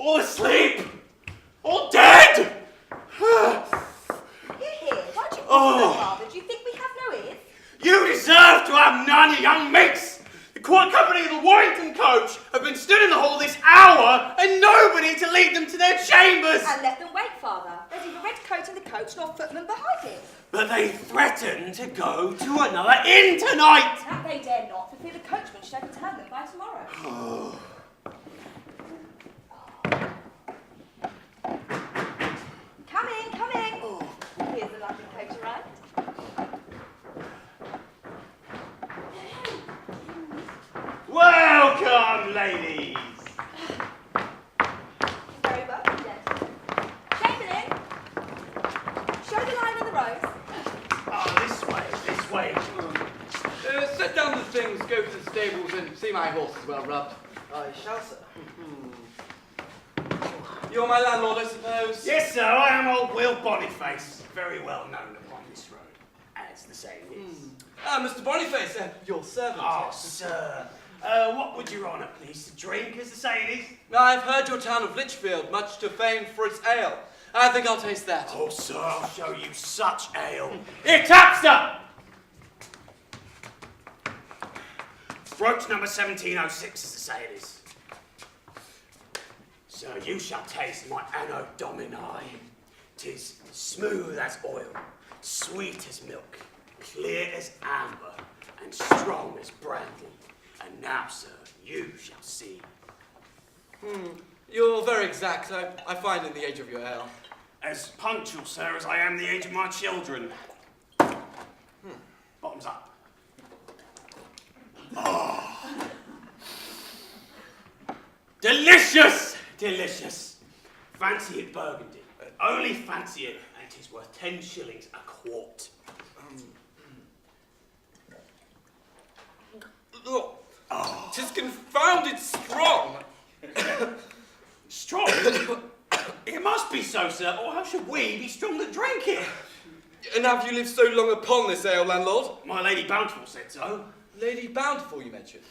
all asleep, all dead. Here, why do you Father? Do you think we have no ears? You deserve to have none, you young mates. The court company of the Warrington coach have been stood in the hall this hour and nobody to lead them to their chambers. And let them wait, Father. There's neither red coat in the coach nor footman behind it. But they threaten to go to another inn tonight. That they dare not, for fear the coachman should overturn them by tomorrow. Oh. Come in, come in. Oh. Here's the London coach arrived. Welcome, ladies. Very welcome, gentlemen. Chamberlain, show the line on the rows. This way. Set down the things, go to the stables, and see my horses well rubbed. I shall, sir. You're my landlord, I suppose? Yes, sir, I am old Will Boniface, very well known upon this road, as the saying is. Mr. Boniface, your servant. Oh, sir. What would your honour please to drink, as the saying is? I've heard your town of Lichfield, much to fame for its ale. I think I'll taste that. Oh, sir, I'll show you such ale. Here, Tapster! Brooch number 1706, as the saying is. Sir, you shall taste my Anno Domini. 'Tis smooth as oil, sweet as milk, clear as amber, and strong as brandy. And now, sir, you shall see. You're very exact, I find in the age of your ale. As punctual, sir, as I am the age of my children. Bottoms up. Oh. Delicious! Delicious. Fancy it Burgundy. Only fancy it, and 'tis worth 10 shillings a quart. Oh. 'Tis confounded strong. Strong? It must be so, sir, or how should we be strong that drink it? And have you lived so long upon this ale, landlord? My Lady Bountiful said so. Lady Bountiful, you mentioned?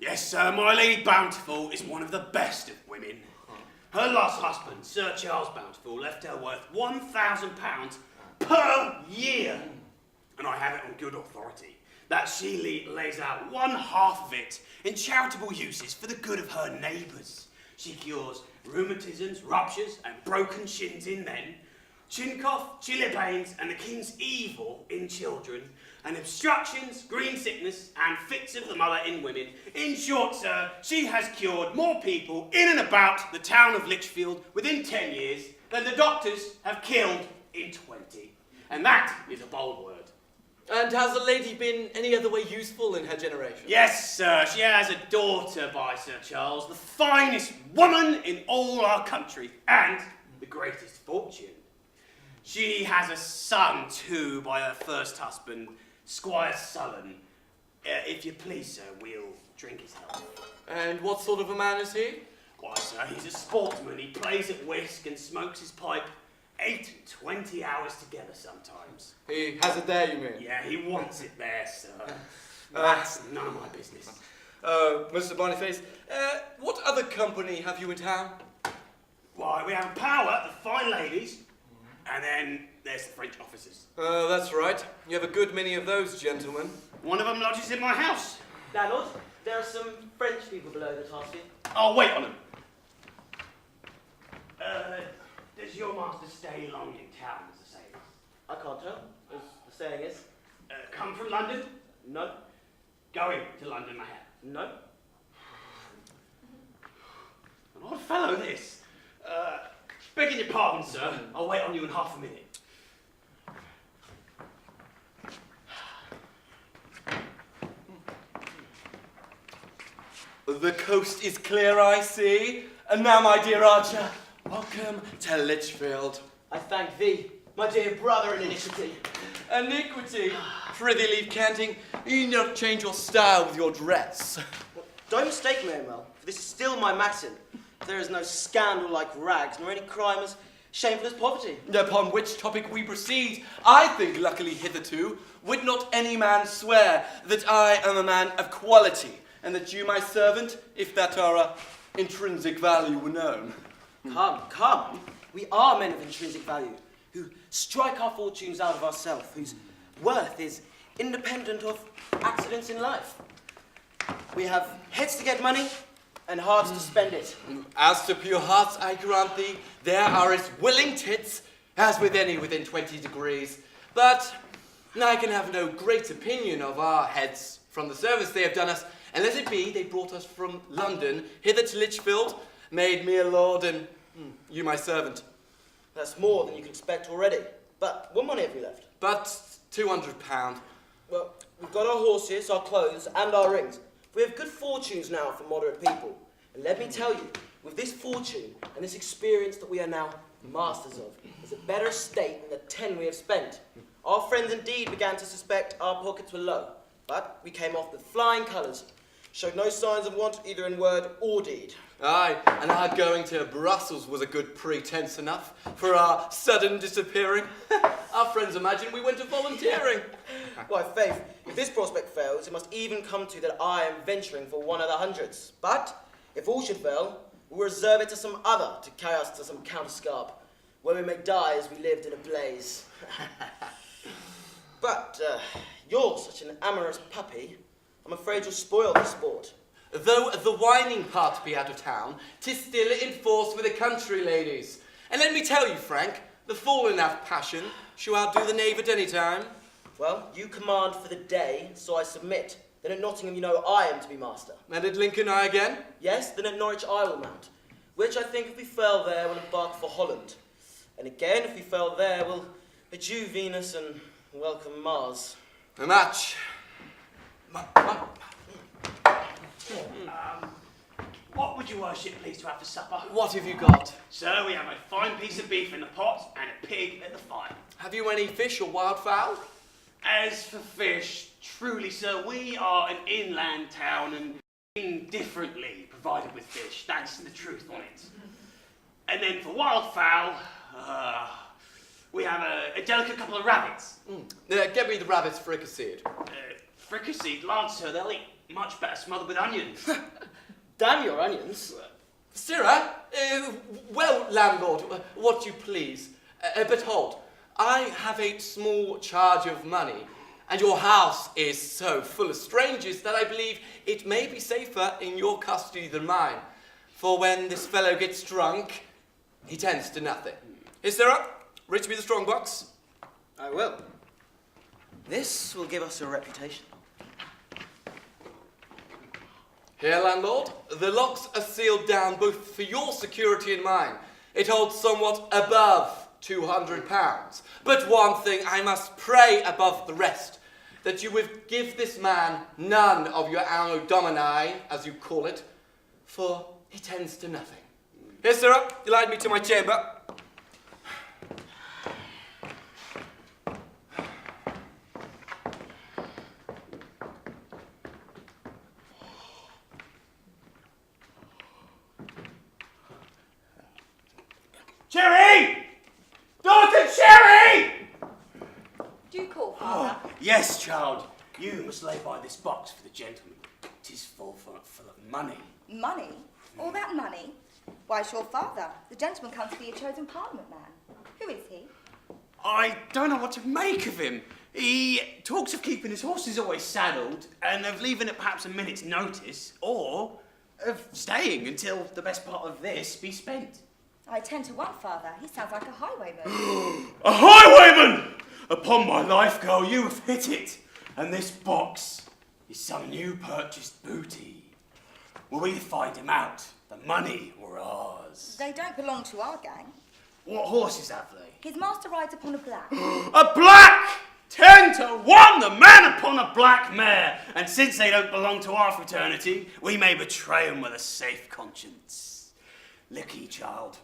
Yes, sir, my Lady Bountiful is one of the best of women. Her last husband, Sir Charles Bountiful, left her worth £1,000 per year. And I have it on good authority that she lays out one half of it in charitable uses for the good of her neighbours. She cures rheumatisms, ruptures, and broken shins in men, chin cough, chilblains, and the king's evil in children, and obstructions, green sickness, and fits of the mother in women. In short, sir, she has cured more people in and about the town of Lichfield within 10 years than the doctors have killed in 20. And that is a bold word. And has the lady been any other way useful in her generation? Yes, sir, she has a daughter by Sir Charles, the finest woman in all our country, and the greatest fortune. She has a son, too, by her first husband, Squire Sullen. If you please, sir, we'll drink his health. And what sort of a man is he? Why, sir, he's a sportsman. He plays at whist and smokes his pipe 8 and 20 hours together sometimes. He has it there, you mean? Yeah, he wants it there, sir. That's none of my business. Mr. Boniface, what other company have you in town? Why, we have Power, the fine ladies, and then there's the French officers. That's right. You have a good many of those, gentlemen. One of them lodges in my house. Landlord, there are some French people below that ask you. I'll wait on them. Does your master stay long in town, as the saying is? I can't tell, as the saying is. Come from London? No. Going to London, I have. No. An odd fellow, this. Begging your pardon, sir. I'll wait on you in half a minute. The coast is clear, I see. And now, my dear Archer, welcome to Lichfield. I thank thee, my dear brother in iniquity. Iniquity. Prithee leave canting. You need not change your style with your dress. Don't mistake me, Emil, for this is still my matin. There is no scandal like rags, nor any crime as shameful as poverty. Upon which topic we proceed, I think luckily hitherto, would not any man swear that I am a man of quality, and that you, my servant, if that our intrinsic value were known. Come. We are men of intrinsic value, who strike our fortunes out of ourselves, whose worth is independent of accidents in life. We have heads to get money and hearts to spend it. As to pure hearts, I grant thee, there are as willing tits as with any within 20 degrees. But I can have no great opinion of our heads from the service they have done us, unless it be they brought us from London hither to Lichfield, made me a lord, and you my servant. That's more than you can expect already. But what money have we left? But £200. Well, we've got our horses, our clothes, and our rings. We have good fortunes now for moderate people. And let me tell you, with this fortune and this experience that we are now masters of, is a better state than the 10 we have spent. Our friends indeed began to suspect our pockets were low, but we came off with flying colours, showed no signs of want either in word or deed. Aye, and our going to Brussels was a good pretence enough for our sudden disappearing. Our friends imagined we went to volunteering. Why, faith, if this prospect fails, it must even come to that I am venturing for one of the hundreds. But if all should fail, we'll reserve it to some other to carry us to some counterscarp, where we may die as we lived in a blaze. But you're such an amorous puppy, I'm afraid you'll spoil the sport. Though the whining part be out of town, 'tis still in force with the country ladies. And let me tell you, Frank, the fool in that passion shall outdo the knave at any time. Well, you command for the day, so I submit. Then at Nottingham you know I am to be master. And at Lincoln I again? Yes, then at Norwich I will mount. Which I think if we fail there, we'll embark for Holland. And again, if we fail there, we'll adieu Venus and welcome Mars. A match. What would your worship please to have for supper? What have you got? Sir, we have a fine piece of beef in the pot and a pig at the fire. Have you any fish or wildfowl? As for fish, truly, sir, we are an inland town and indifferently provided with fish. That's the truth on it. And then for wildfowl, we have a delicate couple of rabbits. Get me the rabbits fricasseed. Fricasseed, large, sir, they'll eat much better smothered with onions. Damn your onions. Sirrah, well, landlord, what you please. But hold, I have a small charge of money, and your house is so full of strangers that I believe it may be safer in your custody than mine. For when this fellow gets drunk, he tends to nothing. Here, sirrah, reach me the strong box. I will. This will give us a reputation. Here, landlord, the locks are sealed down both for your security and mine. It holds somewhat above £200. But one thing I must pray above the rest, that you would give this man none of your anno domini, as you call it, for he tends to nothing. Here, sirrah, you light me to my chamber. Cherry! Daughter Cherry! Do you call, Father? Yes, child. You must lay by this box for the gentleman. 'Tis full of money. Money? All that money? Why, it's your father. The gentleman comes to be a chosen parliament man. Who is he? I don't know what to make of him. He talks of keeping his horses always saddled and of leaving at perhaps a minute's notice, or of staying until the best part of this be spent. I 10 to 1, Father. He sounds like a highwayman. A highwayman! Upon my life, girl, you have hit it. And this box is some new purchased booty. Will we find him out? The money or ours? They don't belong to our gang. What horses have they? His master rides upon a black. A black! 10 to 1, the man upon a black mare. And since they don't belong to our fraternity, we may betray them with a safe conscience. Look ye, child,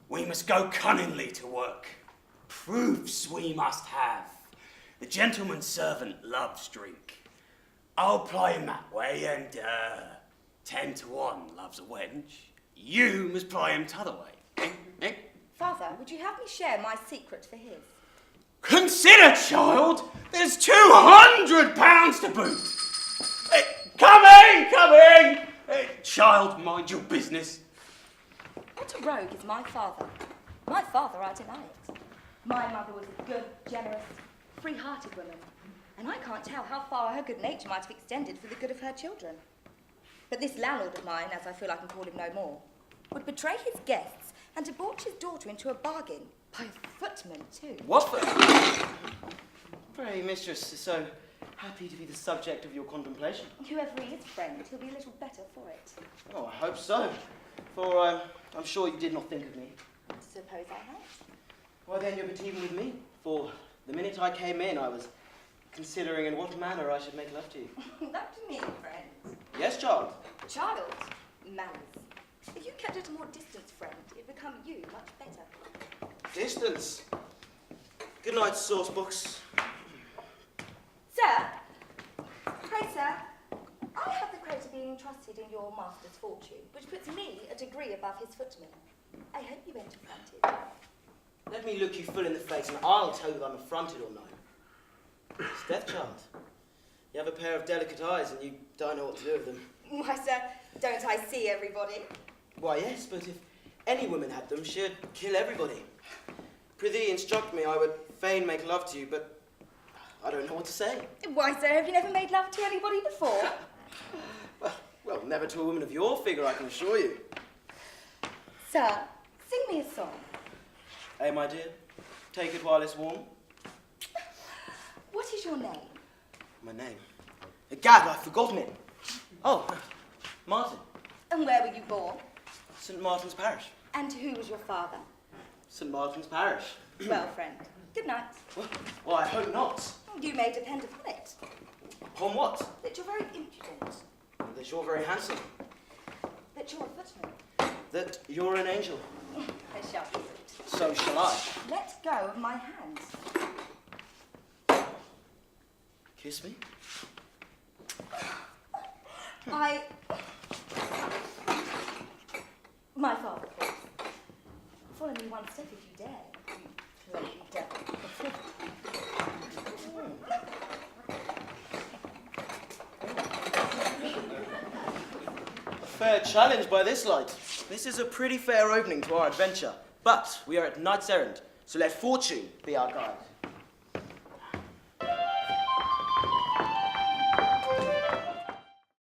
we must go cunningly to work. Proofs we must have. The gentleman's servant loves drink. I'll ply him that way, and 10 to 1 loves a wench. You must ply him t'other way. Eh? Father, would you have me share my secret for his? Consider, child, there's £200 to boot. Come in. Child, mind your business. What a rogue is my father. My father, I deny it. My mother was a good, generous, free-hearted woman, and I can't tell how far her good nature might have extended for the good of her children. But this landlord of mine, as I feel I can call him no more, would betray his guests and debauch his daughter into a bargain, by a footman too. What for? Pray, mistress is so happy to be the subject of your contemplation. Whoever he is, friend, he'll be a little better for it. Oh, I hope so. For I'm sure you did not think of me. Suppose I have. Why then you're but even with me. For the minute I came in, I was considering in what manner I should make love to you. Not to me, friend. Yes, child. Child, manners. If you kept at a more distance, friend, it'd become you much better. Distance. Good night, sauce books. Sir, pray, sir, I have the credit of being trusted in your master's fortune, which puts me a degree above his footman. I hope you ain't affronted. Let me look you full in the face and I'll tell you whether I'm affronted or no. Death, child. You have a pair of delicate eyes and you don't know what to do with them. Why, sir, don't I see everybody? Why, yes, but if any woman had them, she'd kill everybody. Prithee, instruct me, I would fain make love to you, but I don't know what to say. Why, sir, have you never made love to anybody before? Well, never to a woman of your figure, I can assure you. Sir, sing me a song. Eh, my dear? Take it while it's warm. What is your name? My name? Gad, I've forgotten it. Oh, Martin. And where were you born? St. Martin's Parish. And who was your father? St. Martin's Parish. Well, friend, good night. Well, I hope not. You may depend upon it. Upon what? That you're very impudent. That you're very handsome. That you're a footman. That you're an angel. I shall be rude. So shall I. Let go of my hand. Kiss me? My father, please. Follow me one step if you dare. You bloody devil. A fair challenge by this light. This is a pretty fair opening to our adventure. But we are at knight's errand, so let fortune be our guide.